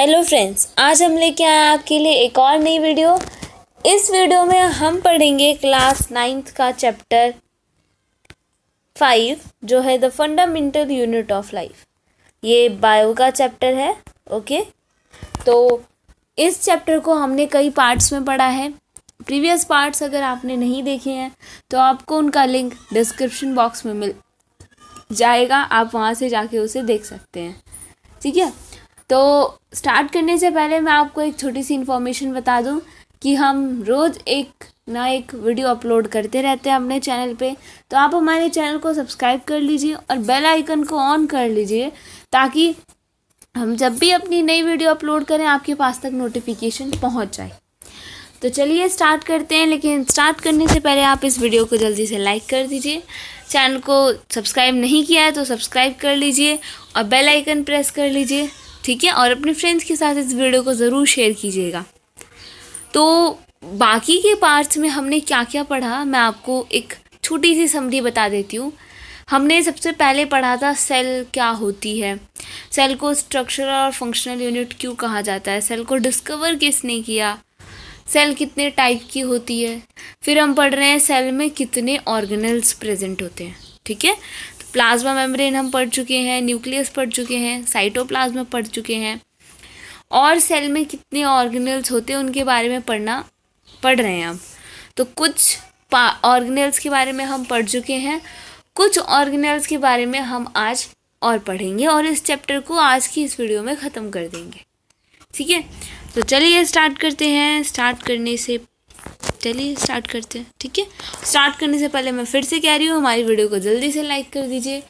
Hello friends, आज हम लेके आए आपके लिए एक और नई वीडियो। इस वीडियो में हम पढ़ेंगे क्लास 9th का चैप्टर 5 जो है the fundamental unit of life. ये बायो का चैप्टर है। ओके, तो इस चैप्टर को हमने कई पार्ट्स में पढ़ा है। प्रीवियस पार्ट्स अगर आपने नहीं देखे हैं तो आपको उनका लिंक डिस्क्रिप्शन बॉक्स में मिल जाएगा, आप वहाँ से जाके उसे देख सकते हैं। ठीक है, तो स्टार्ट करने से पहले मैं आपको एक छोटी सी इन्फॉर्मेशन बता दूं कि हम रोज़ एक वीडियो अपलोड करते रहते हैं अपने चैनल पे। तो आप हमारे चैनल को सब्सक्राइब कर लीजिए और बेल आइकन को ऑन कर लीजिए ताकि हम जब भी अपनी नई वीडियो अपलोड करें आपके पास तक नोटिफिकेशन पहुंच जाए। तो चलिए स्टार्ट करते हैं, लेकिन स्टार्ट करने से पहले आप इस वीडियो को जल्दी से लाइक कर दीजिए। चैनल को सब्सक्राइब नहीं किया है तो सब्सक्राइब कर लीजिए और बेल आइकन प्रेस कर लीजिए। ठीक है, और अपने फ्रेंड्स के साथ इस वीडियो को ज़रूर शेयर कीजिएगा। तो बाकी के पार्ट्स में हमने क्या क्या पढ़ा, मैं आपको एक छोटी सी समरी बता देती हूँ। हमने सबसे पहले पढ़ा था सेल क्या होती है, सेल को स्ट्रक्चरल और फंक्शनल यूनिट क्यों कहा जाता है, सेल को डिस्कवर किसने किया, सेल कितने टाइप की होती है। फिर हम पढ़ रहे हैं सेल में कितने ऑर्गेनेल्स प्रेजेंट होते हैं। ठीक है, प्लाज्मा मेम्ब्रेन हम पढ़ चुके हैं, न्यूक्लियस पढ़ चुके हैं, साइटोप्लाज्म पढ़ चुके हैं, और सेल में कितने ऑर्गेनेल्स होते हैं उनके बारे में पढ़ रहे हैं हम। तो कुछ ऑर्गेनेल्स के बारे में हम पढ़ चुके हैं, कुछ ऑर्गेनेल्स के बारे में हम आज और पढ़ेंगे और इस चैप्टर को आज की इस वीडियो में ख़त्म कर देंगे। ठीक है, तो चलिए स्टार्ट करते हैं। स्टार्ट करते हैं। ठीक है, स्टार्ट करने से पहले मैं फिर से कह रही हूँ, हमारी वीडियो को जल्दी से लाइक कर दीजिए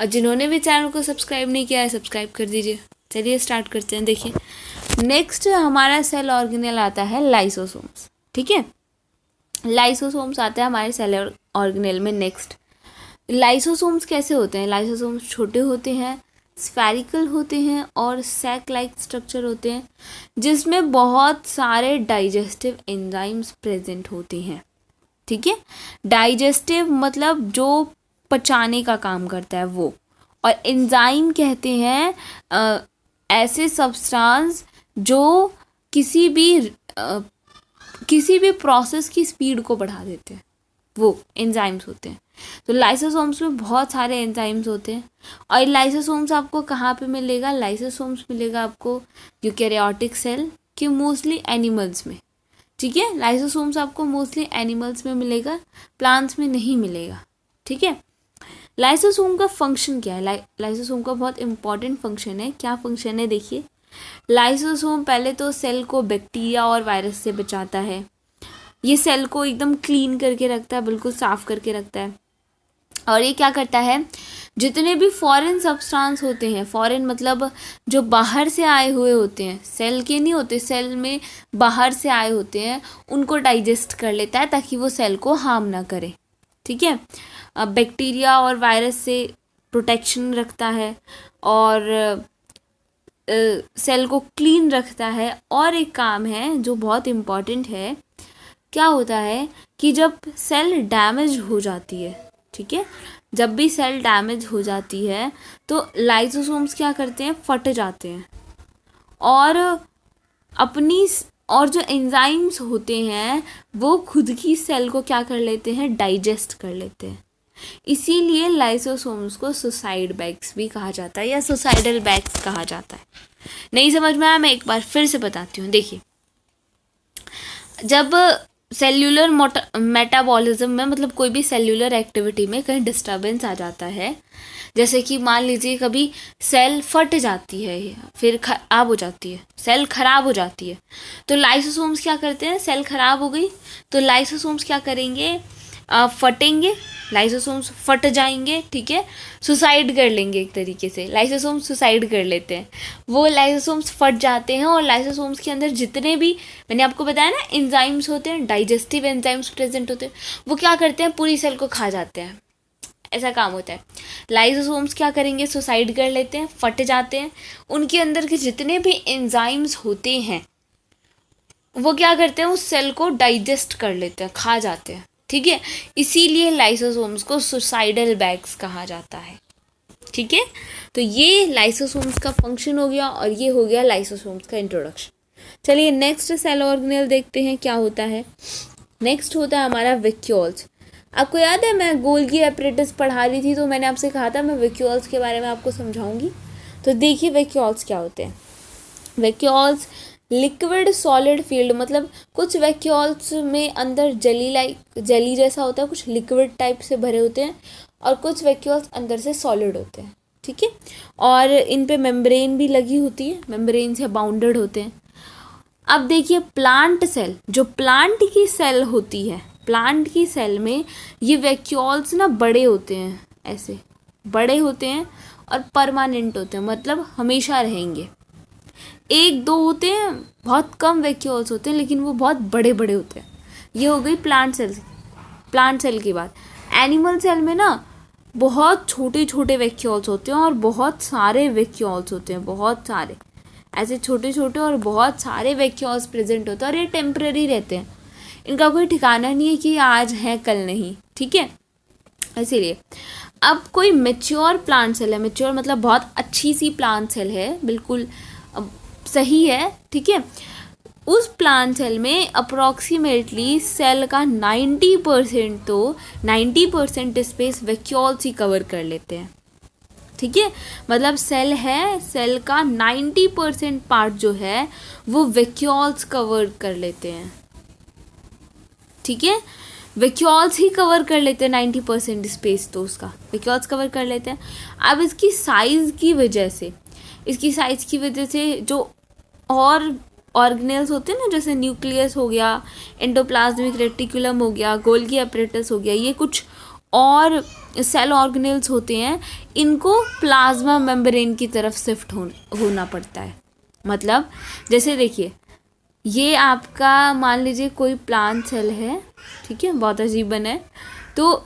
और जिन्होंने भी चैनल को सब्सक्राइब नहीं किया है सब्सक्राइब कर दीजिए। चलिए स्टार्ट करते हैं। देखिए, नेक्स्ट हमारा सेल ऑर्गेनेल आता है लाइसोसोम्स। ठीक है, लाइसोसोम्स आता है हमारे सेल ऑर्गेनेल में। नेक्स्ट, लाइसोसोम्स कैसे होते हैं? लाइसोसोम्स छोटे होते हैं, स्फेरिकल होते हैं और सैक लाइक स्ट्रक्चर होते हैं जिसमें बहुत सारे डाइजेस्टिव एंजाइम्स प्रेजेंट होते हैं। ठीक है, डाइजेस्टिव मतलब जो पचाने का काम करता है वो, और एंजाइम कहते हैं ऐसे सब्सटेंस जो किसी भी प्रोसेस की स्पीड को बढ़ा देते हैं, वो एंजाइम्स होते हैं। तो लाइसोसोम्स में बहुत सारे एंजाइम्स होते हैं। और लाइसोसोम्स आपको कहाँ पे मिलेगा? लाइसोसोम्स मिलेगा आपको यूकैरियोटिक सेल के मोस्टली एनिमल्स में। ठीक है, लाइसोसोम्स आपको मोस्टली एनिमल्स में मिलेगा, प्लांट्स में नहीं मिलेगा। ठीक है, लाइसोसोम का फंक्शन क्या है? लाइसोसोम का बहुत इंपॉर्टेंट फंक्शन है। क्या फंक्शन है? देखिए, लाइसोसोम पहले तो सेल को बैक्टीरिया और वायरस से बचाता है। ये सेल को एकदम क्लीन करके रखता है, बिल्कुल साफ करके रखता है। और ये क्या करता है, जितने भी फॉरेन सब्सटेंस होते हैं, फॉरेन मतलब जो बाहर से आए हुए होते हैं, सेल के नहीं होते, सेल में बाहर से आए होते हैं, उनको डाइजेस्ट कर लेता है ताकि वो सेल को हार्म ना करे। ठीक है, बैक्टीरिया और वायरस से प्रोटेक्शन रखता है और सेल को क्लीन रखता है। और एक काम है जो बहुत इम्पॉर्टेंट है, क्या होता है कि जब सेल डैमेज हो जाती है, ठीक है, जब भी सेल डैमेज हो जाती है तो लाइसोसोम्स क्या करते हैं, फट जाते हैं और जो एंजाइम्स होते हैं वो खुद की सेल को क्या कर लेते हैं, डाइजेस्ट कर लेते हैं। इसीलिए लाइसोसोम्स को सुसाइड बैग्स भी कहा जाता है या सुसाइडल बैग्स कहा जाता है। नहीं समझ में आया? मैं एक बार फिर से बताती हूँ। देखिए, जब सेल्यूलर मेटाबॉलिज्म में, मतलब कोई भी सेल्यूलर एक्टिविटी में कहीं डिस्टर्बेंस आ जाता है, जैसे कि मान लीजिए कभी सेल फट जाती है, फिर खराब हो जाती है, सेल खराब हो जाती है, तो लाइसोसोम्स क्या करते हैं, सेल खराब हो गई तो लाइसोसोम्स क्या करेंगे, फटेंगे, लाइसोसोम्स फट जाएंगे। ठीक है, सुसाइड कर लेंगे, एक तरीके से लाइसोसोम्स सुसाइड कर लेते हैं। वो लाइसोसोम्स फट जाते हैं और लाइसोसोम्स के अंदर जितने भी, मैंने आपको बताया ना, एंजाइम्स होते हैं, डाइजेस्टिव एंजाइम्स प्रेजेंट होते हैं, वो क्या करते हैं, पूरी सेल को खा जाते हैं। ऐसा काम होता है। लाइसोसोम्स क्या करेंगे, सुसाइड कर लेते हैं, फट जाते हैं। उनके अंदर के जितने भी एंजाइम्स होते हैं वो क्या करते हैं, उस सेल को डाइजेस्ट कर लेते हैं, खा जाते हैं। ठीक है, इसीलिए लाइसोसोम्स को सुसाइडल बैग्स कहा जाता है। ठीक है, तो ये लाइसोसोम्स का फंक्शन हो गया और ये हो गया लाइसोसोम्स का इंट्रोडक्शन। चलिए नेक्स्ट सेल ऑर्गेनेल देखते हैं क्या होता है। नेक्स्ट होता है हमारा वैक्यूल्स। आपको याद है मैं गोल्गी एपरेटस पढ़ा रही थी तो मैंने आपसे कहा था मैं वैक्यूल्स के बारे में आपको समझाऊंगी। तो देखिए वैक्यूल्स क्या होते हैं। वैक्यूल्स लिक्विड सॉलिड फील्ड, मतलब कुछ वैक्यूल्स में अंदर जेली जैसा होता है, कुछ लिक्विड टाइप से भरे होते हैं और कुछ वैक्यूल्स अंदर से सॉलिड होते हैं। ठीक है, और इन पे मेम्ब्रेन भी लगी होती है, मेम्ब्रेन से बाउंडेड होते हैं। अब देखिए प्लांट सेल, जो प्लांट की सेल होती है, प्लांट की सेल में ये वैक्यूल्स ना बड़े होते हैं, ऐसे बड़े होते हैं और परमानेंट होते हैं, मतलब हमेशा रहेंगे। एक दो होते हैं, बहुत कम वैक्यूल्स होते हैं लेकिन वो बहुत बड़े बड़े होते हैं। ये हो गई प्लांट सेल की बात। एनिमल सेल में ना बहुत छोटे छोटे वैक्यूल्स होते हैं और बहुत सारे वैक्यूल्स होते हैं, बहुत सारे ऐसे छोटे छोटे और बहुत सारे वैक्यूल्स प्रेजेंट होते हैं और ये टेम्पररी रहते हैं, इनका कोई ठिकाना नहीं है कि आज है कल नहीं। ठीक है, इसीलिए अब कोई मेच्योर प्लांट सेल है, मेच्योर मतलब बहुत अच्छी सी प्लांट सेल है, बिल्कुल सही है। ठीक है, उस प्लांट सेल में अप्रॉक्सीमेटली सेल का 90% तो 90% स्पेस वैक्यूल्स ही कवर कर लेते हैं। ठीक है, मतलब सेल है, सेल का 90% पार्ट जो है वो वैक्यूल्स कवर कर लेते हैं। ठीक है, वैक्यूल्स ही कवर कर लेते हैं 90% स्पेस, तो उसका वैक्यूल्स कवर कर लेते हैं। अब इसकी साइज़ की वजह से जो और ऑर्गेनेल्स होते हैं ना, जैसे न्यूक्लियस हो गया, एंडोप्लाज्मिक रेटिकुलम हो गया, गोल्गी एपरेटस हो गया, ये कुछ और सेल ऑर्गेनेल्स होते हैं, इनको प्लाज्मा मेम्ब्रेन की तरफ शिफ्ट होना पड़ता है। मतलब जैसे देखिए ये आपका मान लीजिए कोई प्लांट सेल है, ठीक है, बहुत अजीब बना है, तो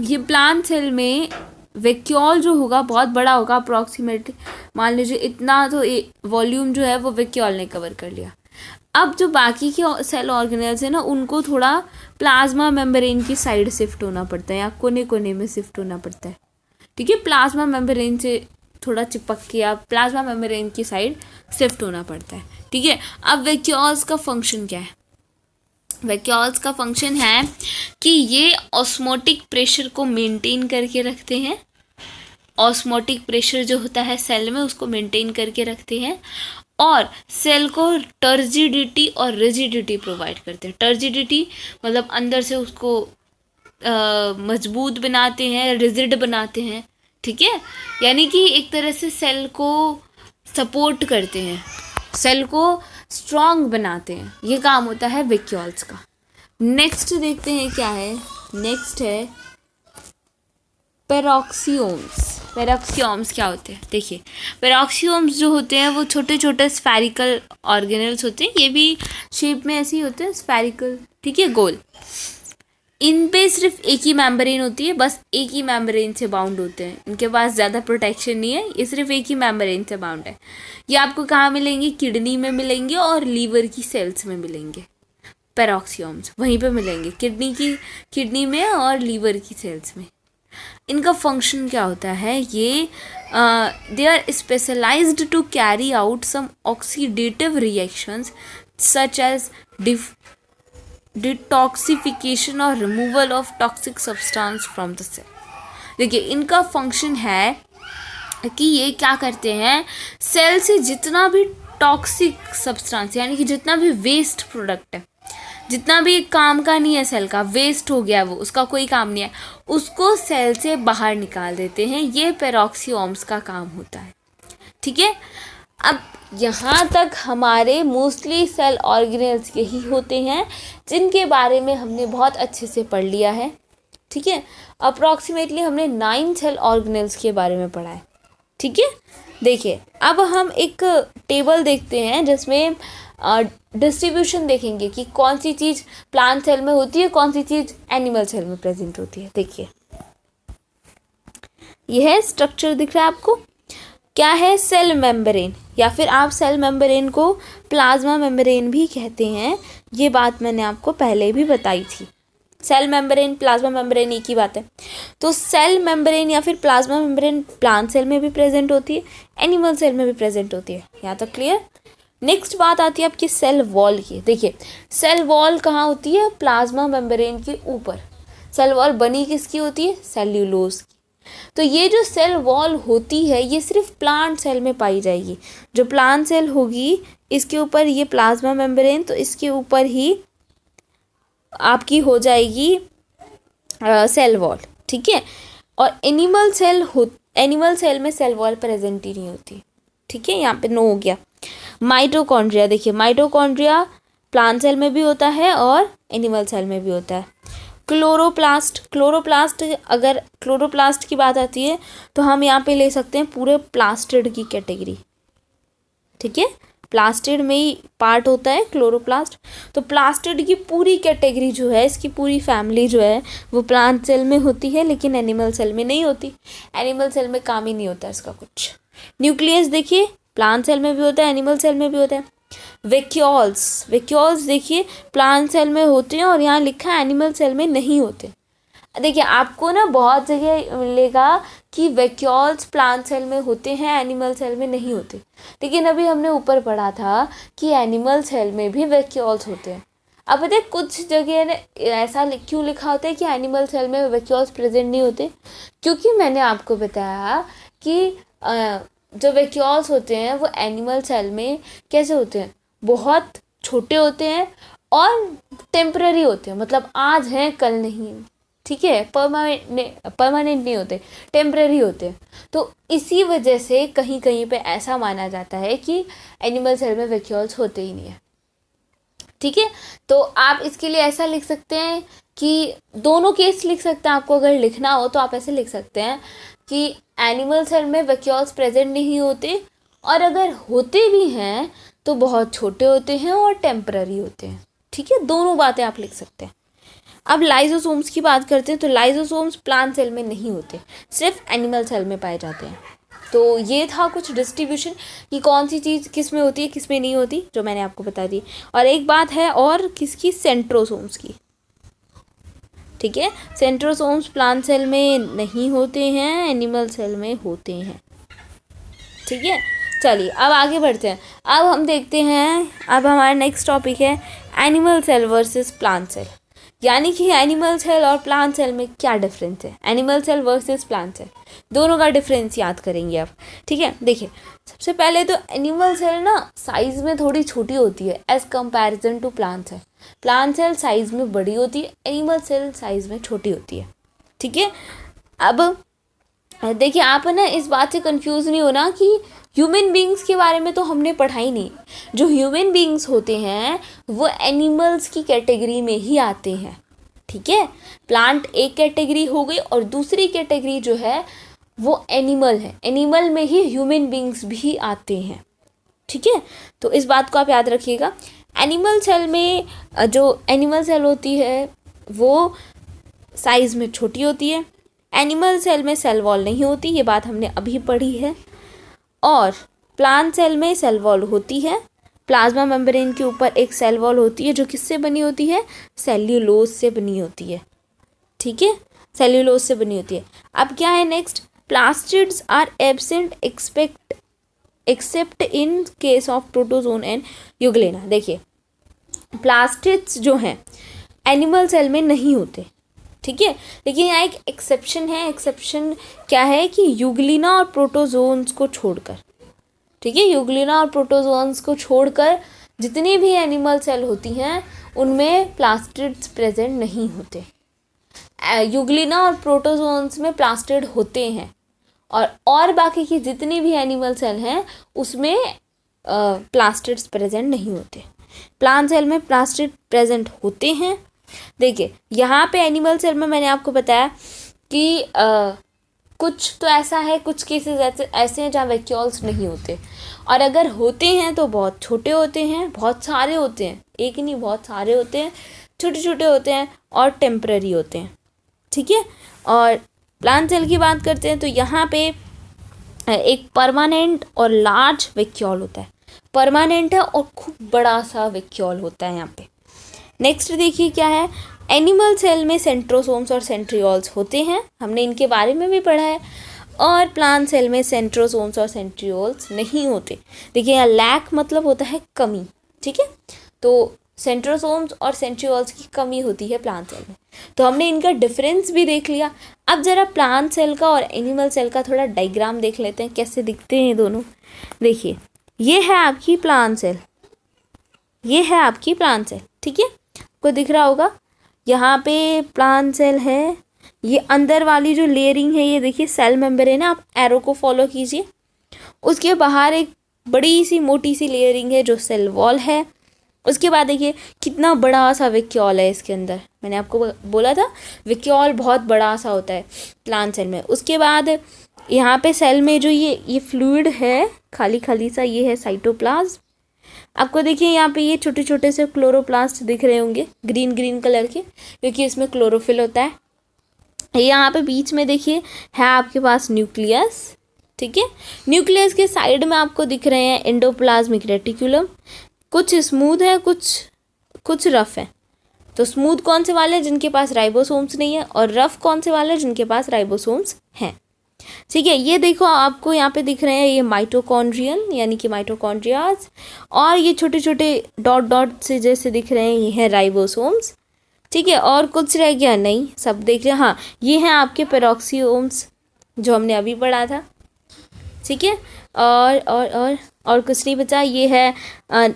ये प्लांट सेल में वैक्यूल जो होगा बहुत बड़ा होगा, अप्रॉक्सीमेटली मान लीजिए इतना, तो वॉल्यूम जो है वो वैक्यूल ने कवर कर लिया। अब जो बाकी के सेल ऑर्गेनेल्स है ना, उनको थोड़ा प्लाज्मा मेम्ब्रेन की साइड शिफ्ट होना पड़ता है या कोने कोने में शिफ्ट होना पड़ता है। ठीक है, प्लाज्मा मेम्ब्रेन से थोड़ा चिपक के या प्लाज्मा मेम्ब्रेन की साइड शिफ्ट होना पड़ता है। ठीक है, अब वैक्यूल्स का फंक्शन क्या है? वैक्यूल्स का फंक्शन है कि ये ऑस्मोटिक प्रेशर को मेंटेन करके रखते हैं। ऑस्मोटिक प्रेशर जो होता है सेल में उसको मेंटेन करके रखते हैं और सेल को टर्जिडिटी और रिजिडिटी प्रोवाइड करते हैं। टर्जिडिटी मतलब अंदर से उसको मजबूत बनाते हैं, रिजिड बनाते हैं। ठीक है, यानी कि एक तरह से सेल को सपोर्ट करते हैं, सेल को स्ट्रॉन्ग बनाते हैं, ये काम होता है वैक्यूल्स का। नेक्स्ट देखते हैं क्या है, नेक्स्ट है पेरोक्सियोम्स। पेरोक्सियोम्स क्या होते हैं? देखिए पेरोक्सियोम्स जो होते हैं वो छोटे छोटे स्फेरिकल ऑर्गेनेल्स होते हैं, ये भी शेप में ऐसे ही होते हैं, स्फेरिकल, ठीक है, गोल। इन पे सिर्फ एक ही मेम्ब्रेन होती है, बस एक ही मेम्ब्रेन से बाउंड होते हैं, इनके पास ज़्यादा प्रोटेक्शन नहीं है, ये सिर्फ एक ही मेम्ब्रेन से बाउंड है। ये आपको कहाँ मिलेंगे? किडनी में मिलेंगे और लीवर की सेल्स में मिलेंगे। पेरोक्सियोम्स वहीं पे मिलेंगे, किडनी में और लीवर की सेल्स में। इनका फंक्शन क्या होता है? ये they are specialized to carry out some oxidative reactions such as detoxification और removal of toxic substance from the cell. देखिए इनका फंक्शन है कि ये क्या करते हैं, सेल से जितना भी टॉक्सिक सब्सटेंस यानी कि जितना भी वेस्ट प्रोडक्ट है, जितना भी काम का नहीं है, सेल का वेस्ट हो गया, वो उसका कोई काम नहीं है, उसको सेल से बाहर निकाल देते हैं। ये पेरोक्सियोम्स का काम होता है। ठीक है, अब यहाँ तक हमारे मोस्टली सेल ऑर्गेनेल्स यही होते हैं जिनके बारे में हमने बहुत अच्छे से पढ़ लिया है। ठीक है, अप्रॉक्सीमेटली हमने 9 सेल ऑर्गेनेल्स के बारे में पढ़ा है। ठीक है, देखिए अब हम एक टेबल देखते हैं जिसमें डिस्ट्रीब्यूशन देखेंगे कि कौन सी चीज़ प्लांट सेल में होती है, कौन सी चीज़ एनिमल सेल में प्रेजेंट होती है। देखिए यह है स्ट्रक्चर, दिख रहा है आपको? क्या है? सेल मेम्ब्रेन, या फिर आप सेल मेम्ब्रेन को प्लाज्मा मेम्ब्रेन भी कहते हैं। ये बात मैंने आपको पहले भी बताई थी। सेल मेम्ब्रेन, प्लाज्मा मेम्ब्रेन एक ही बात है। तो सेल मेम्ब्रेन या फिर प्लाज्मा मेम्ब्रेन प्लांट सेल में भी प्रेजेंट होती है, एनिमल सेल में भी प्रेजेंट होती है। यहाँ तक क्लियर। नेक्स्ट बात आती है आपकी सेल वॉल की। देखिए सेल वॉल कहाँ होती है, प्लाज्मा मेम्ब्रेन के ऊपर। सेल वॉल बनी किसकी होती है, सेल्यूलोज की। तो ये जो सेल वॉल होती है ये सिर्फ प्लांट सेल में पाई जाएगी। जो प्लांट सेल होगी इसके ऊपर ये प्लाज्मा मेम्ब्रेन, तो इसके ऊपर ही आपकी हो जाएगी सेल वॉल, ठीक है। और एनिमल सेल में सेल वॉल प्रेजेंट ही नहीं होती, ठीक है। यहाँ पे नो हो गया। माइटोकॉन्ड्रिया, देखिए माइटोकॉन्ड्रिया प्लांट सेल में भी होता है और एनिमल सेल में भी होता है। क्लोरोप्लास्ट, अगर क्लोरोप्लास्ट की बात आती है तो हम यहाँ पे ले सकते हैं पूरे प्लास्टिड की कैटेगरी, ठीक है। प्लास्टिड में ही पार्ट होता है क्लोरोप्लास्ट। तो प्लास्टिड की पूरी कैटेगरी जो है, इसकी पूरी फैमिली जो है वो प्लांट सेल में होती है, लेकिन एनिमल सेल में नहीं होती। एनिमल सेल में काम ही नहीं होता इसका कुछ। न्यूक्लियस देखिए प्लांट सेल में भी होता है, एनिमल सेल में भी होता है। वैक्यूल्स देखिए प्लांट सेल में होते हैं और यहाँ लिखा है एनिमल सेल में नहीं होते। देखिए आपको ना बहुत जगह मिलेगा कि वैक्यूल्स प्लांट सेल में होते हैं, एनिमल सेल में नहीं होते, लेकिन अभी हमने ऊपर पढ़ा था कि एनिमल सेल में भी वैक्यूल्स होते हैं। अब पता है कुछ जगह ऐसा क्यों लिखा होता है कि एनिमल सेल में वैक्यूल्स प्रेजेंट नहीं होते, क्योंकि मैंने आपको बताया कि जो वैक्यूल्स होते हैं वो एनिमल सेल में कैसे होते हैं, बहुत छोटे होते हैं और टेम्पररी होते हैं, मतलब आज हैं कल नहीं, ठीक है। परमानेंट नहीं होते, टेम्पररी होते हैं। तो इसी वजह से कहीं कहीं पे ऐसा माना जाता है कि एनिमल सेल में वैक्यूल्स होते ही नहीं है, ठीक है। तो आप इसके लिए ऐसा लिख सकते हैं कि दोनों केस लिख सकते हैं। आपको अगर लिखना हो तो आप ऐसे लिख सकते हैं कि एनिमल सेल में वैक्यूल्स प्रेजेंट नहीं होते, और अगर होते भी हैं तो बहुत छोटे होते हैं और टेम्पररी होते हैं, ठीक है। दोनों बातें आप लिख सकते हैं। अब लाइजोसोम्स की बात करते हैं तो लाइजोसोम्स प्लांट सेल में नहीं होते, सिर्फ एनिमल सेल में पाए जाते हैं। तो ये था कुछ डिस्ट्रीब्यूशन कि कौन सी चीज़ किस में होती है किस में नहीं होती, जो मैंने आपको बता दी। और एक बात है और किसकी, सेंट्रोसोम्स की, ठीक है। सेंट्रोसोम्स प्लांट सेल में नहीं होते हैं, एनिमल सेल में होते हैं, ठीक है। चलिए अब आगे बढ़ते हैं। अब हम देखते हैं, अब हमारा नेक्स्ट टॉपिक है animal cell versus plant cell, यानी कि एनिमल सेल और प्लांट सेल में क्या डिफरेंस है। Animal cell versus plant cell, दोनों का डिफरेंस याद करेंगे आप, ठीक है। देखिए सबसे पहले तो एनिमल सेल ना साइज़ में थोड़ी छोटी होती है as comparison to plant cell. Plant cell size में बड़ी होती है, एनिमल सेल साइज़ में छोटी होती है, ठीक है। अब देखिए आप ना इस बात से कंफ्यूज नहीं होना कि ह्यूमन बींग्स के बारे में तो हमने पढ़ा ही नहीं। जो ह्यूमन बींग्स होते हैं वो एनिमल्स की कैटेगरी में ही आते हैं, ठीक है। प्लांट एक कैटेगरी हो गई और दूसरी कैटेगरी जो है वो एनिमल है, एनिमल में ही ह्यूमन बींग्स भी आते हैं, ठीक है। तो इस बात को आप याद रखिएगा। एनिमल सेल में जो एनिमल सेल होती है वो साइज़ में छोटी होती है, एनिमल सेल में सेल वॉल नहीं होती, ये बात हमने अभी पढ़ी है। और प्लांट सेल में सेल वॉल होती है, प्लाज्मा मेम्ब्रेन के ऊपर एक सेल वॉल होती है जो किससे बनी होती है, सेल्यूलोज से बनी होती है, ठीक है, सेल्यूलोज से बनी होती है। अब क्या है next, plastids are absent except in case of protozoan and euglena. देखिए प्लास्टिड्स जो हैं एनिमल सेल में नहीं होते, ठीक है, लेकिन यहाँ एक एक्सेप्शन है। एक्सेप्शन क्या है कि यूग्लिना और प्रोटोजोन्स को छोड़कर, ठीक है, यूग्लिना और प्रोटोजोन्स को छोड़कर जितनी भी एनिमल सेल होती हैं उनमें प्लास्टिड्स प्रेजेंट नहीं होते। यूग्लिना और प्रोटोजोन्स में प्लास्टिड होते हैं और बाकी की जितनी भी एनिमल सेल हैं उसमें प्लास्टिड्स प्रेजेंट नहीं होते। प्लांट सेल में प्लास्टिड प्रेजेंट होते हैं। देखिए यहाँ पे एनिमल सेल में मैंने आपको बताया कि कुछ तो ऐसा है, कुछ केसेस ऐसे हैं जहाँ वैक्यूल्स नहीं होते, और अगर होते हैं तो बहुत छोटे होते हैं, बहुत सारे होते हैं, एक नहीं बहुत सारे होते हैं, छोटे छोटे होते हैं और टेम्पररी होते हैं, ठीक है। और प्लांट सेल की बात करते हैं तो यहाँ पे एक परमानेंट और लार्ज वैक्यूल होता है, परमानेंट है और खूब बड़ा सा वैक्यूल होता है यहाँ पे। नेक्स्ट देखिए क्या है, एनिमल सेल में सेंट्रोसोम्स और सेंट्रियोल्स होते हैं, हमने इनके बारे में भी पढ़ा है। और प्लांट सेल में सेंट्रोसोम्स और सेंट्रियोल्स नहीं होते। देखिए यहाँ लैक मतलब होता है कमी, ठीक है। तो सेंट्रोसोम्स और सेंट्रियोल्स की कमी होती है प्लांट सेल में। तो हमने इनका डिफरेंस भी देख लिया। अब जरा प्लांट सेल का और एनिमल सेल का थोड़ा डायग्राम देख लेते हैं, कैसे दिखते हैं ये दोनों। देखिए ये है आपकी प्लांट सेल, ये है आपकी प्लांट सेल, ठीक है, आपको दिख रहा होगा। यहाँ पे प्लांट सेल है, ये अंदर वाली जो लेयरिंग है ये देखिए सेल मेम्ब्रेन है, आप एरो को फॉलो कीजिए। उसके बाहर एक बड़ी सी मोटी सी लेयरिंग है जो सेल वॉल है। उसके बाद देखिए कितना बड़ा सा विक्यूल है इसके अंदर, मैंने आपको बोला था विक्यूल बहुत बड़ा सा होता है प्लांट सेल में। उसके बाद यहाँ पे सेल में जो ये फ्लूइड है खाली खाली सा, ये है साइटोप्लाज्म। आपको देखिए यहाँ पे ये छोटे छोटे से क्लोरोप्लास्ट दिख रहे होंगे ग्रीन ग्रीन कलर के, क्योंकि इसमें क्लोरोफिल होता है। यहाँ पे बीच में देखिए है आपके पास न्यूक्लियस, ठीक है। न्यूक्लियस के साइड में आपको दिख रहे हैं एंडोप्लाज्मिक रेटिकुलम, कुछ स्मूथ है कुछ रफ है। तो स्मूथ कौन से वाले, जिनके पास राइबोसोम्स नहीं है, और रफ कौन से वाले, जिनके पास राइबोसोम्स हैं, ठीक है। ये देखो आपको यहाँ पे दिख रहे हैं ये माइटोकॉन्ड्रियन यानी कि माइटोकॉन्ड्रियाज, और ये छोटे छोटे डॉट डॉट से जैसे दिख रहे हैं ये हैं राइबोसोम्स, ठीक है। और कुछ रह गया नहीं, सब देख रहे हैं। हाँ ये हैं आपके पेरोक्सियोम्स जो हमने अभी पढ़ा था, ठीक है। और कुछ नहीं बचा, ये है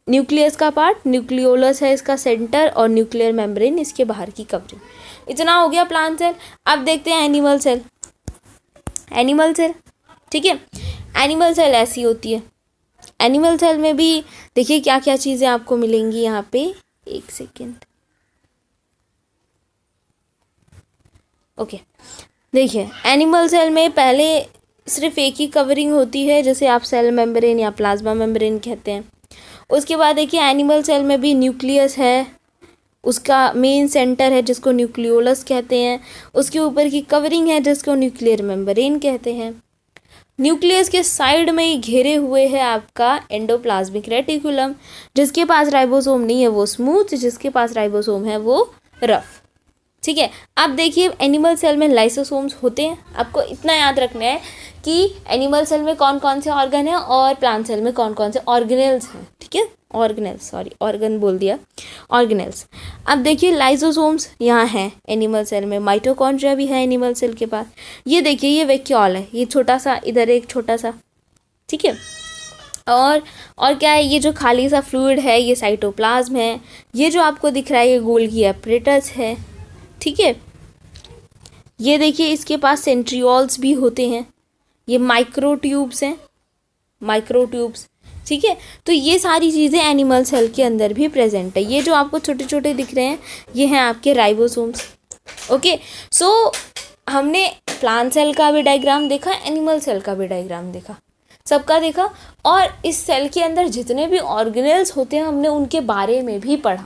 न्यूक्लियस का पार्ट, न्यूक्लियोलस है इसका सेंटर, और न्यूक्लियर मेम्ब्रेन इसके बाहर की कवरिंग। इतना हो गया प्लांट सेल। अब देखते हैं एनिमल सेल। एनिमल सेल, ठीक है, एनिमल सेल ऐसी होती है। एनिमल सेल में भी देखिए क्या क्या चीज़ें आपको मिलेंगी यहाँ पे, एक सेकेंड, ओके। देखिए एनिमल सेल में पहले सिर्फ एक ही कवरिंग होती है, जैसे आप सेल मेम्ब्रेन या प्लाज्मा मेम्ब्रेन कहते हैं। उसके बाद देखिए एनिमल सेल में भी न्यूक्लियस है, उसका मेन सेंटर है जिसको न्यूक्लियोलस कहते हैं, उसके ऊपर की कवरिंग है जिसको न्यूक्लियर मेम्ब्रेन कहते हैं। न्यूक्लियस के साइड में ही घेरे हुए है आपका एंडोप्लाज्मिक रेटिकुलम, जिसके पास राइबोसोम नहीं है वो स्मूथ, जिसके पास राइबोसोम है वो रफ, ठीक है। अब देखिए एनिमल सेल में लाइसोसोम्स होते हैं। आपको इतना याद रखना है कि एनिमल सेल में कौन कौन से ऑर्गन हैं और प्लांट सेल में कौन कौन से ऑर्गेनेल्स हैं, ठीक है। ऑर्गेनेल्स, सॉरी ऑर्गन बोल दिया, ऑर्गेनेल्स। अब देखिए लाइसोसोम्स यहाँ हैं एनिमल सेल में, माइटोकॉन्ड्रिया भी है एनिमल सेल के पास। ये देखिए ये वैक्यूल है, ये छोटा सा, इधर एक छोटा सा, ठीक है। और क्या है, ये जो खाली सा फ्लूइड है ये साइटोप्लाज्म है। ये जो आपको दिख रहा है ये गोल्गी एपरेटस है, ठीक है। ये देखिए इसके पास सेंट्रियोल्स भी होते हैं, ये माइक्रोट्यूब्स हैं, माइक्रोट्यूब्स, ठीक है। तो ये सारी चीज़ें एनिमल सेल के अंदर भी प्रेजेंट है। ये जो आपको छोटे छोटे दिख रहे हैं ये हैं आपके राइबोसोम्स, ओके। सो हमने प्लांट सेल का भी डायग्राम देखा, एनिमल सेल का भी डायग्राम देखा, सबका देखा। और इस सेल के अंदर जितने भी ऑर्गेनेल्स होते हैं हमने उनके बारे में भी पढ़ा।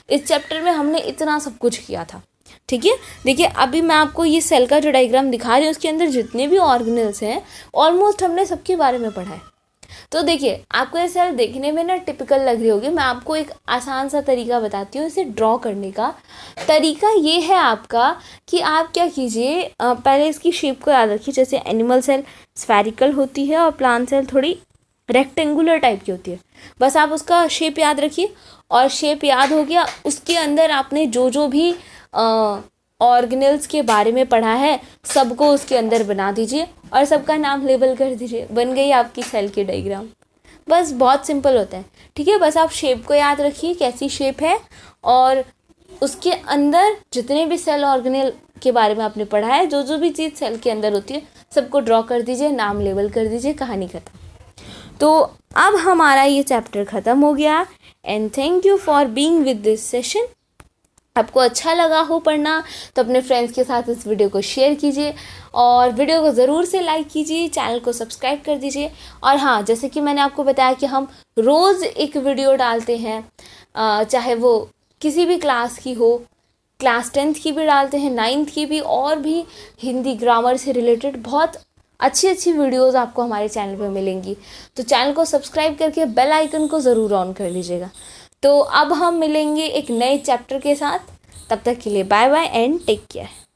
इस चैप्टर में हमने इतना सब कुछ किया था, ठीक है। देखिए अभी मैं आपको ये सेल का जो डायग्राम दिखा रही हूँ उसके अंदर जितने भी ऑर्गेनेल्स हैं ऑलमोस्ट हमने सबके बारे में पढ़ा है। तो देखिए आपको ये सेल देखने में ना टिपिकल लग रही होगी, मैं आपको एक आसान सा तरीका बताती हूँ इसे ड्रॉ करने का। तरीका ये है आपका कि आप क्या कीजिए, पहले इसकी शेप को याद रखिए। जैसे एनिमल सेल स्फेरिकल होती है और प्लांट सेल थोड़ी रेक्टेंगुलर टाइप की होती है, बस आप उसका शेप याद रखिए। और शेप याद हो गया, उसके अंदर आपने जो जो भी ऑर्गेनेल्स के बारे में पढ़ा है सबको उसके अंदर बना दीजिए और सबका नाम लेबल कर दीजिए, बन गई आपकी सेल की डायग्राम। बस बहुत सिंपल होता है, ठीक है। बस आप शेप को याद रखिए कैसी शेप है, और उसके अंदर जितने भी सेल ऑर्गेनेल के बारे में आपने पढ़ा है, जो जो भी चीज़ सेल के अंदर होती है सबको ड्रॉ कर दीजिए, नाम लेबल कर दीजिए, कहानी खत्म। तो अब हमारा ये चैप्टर ख़त्म हो गया। And thank you for being with this session. आपको अच्छा लगा हो पढ़ना तो अपने फ्रेंड्स के साथ इस वीडियो को शेयर कीजिए, और वीडियो को ज़रूर से लाइक कीजिए, चैनल को सब्सक्राइब कर दीजिए। और हाँ, जैसे कि मैंने आपको बताया कि हम रोज़ एक वीडियो डालते हैं, चाहे वो किसी भी क्लास की हो, क्लास 10th की भी डालते हैं, 9th की भी, और भी हिंदी ग्रामर से रिलेटेड बहुत अच्छी अच्छी वीडियोस आपको हमारे चैनल पे मिलेंगी। तो चैनल को सब्सक्राइब करके बेल आइकन को ज़रूर ऑन कर लीजिएगा। तो अब हम मिलेंगे एक नए चैप्टर के साथ। तब तक के लिए bye bye and take care.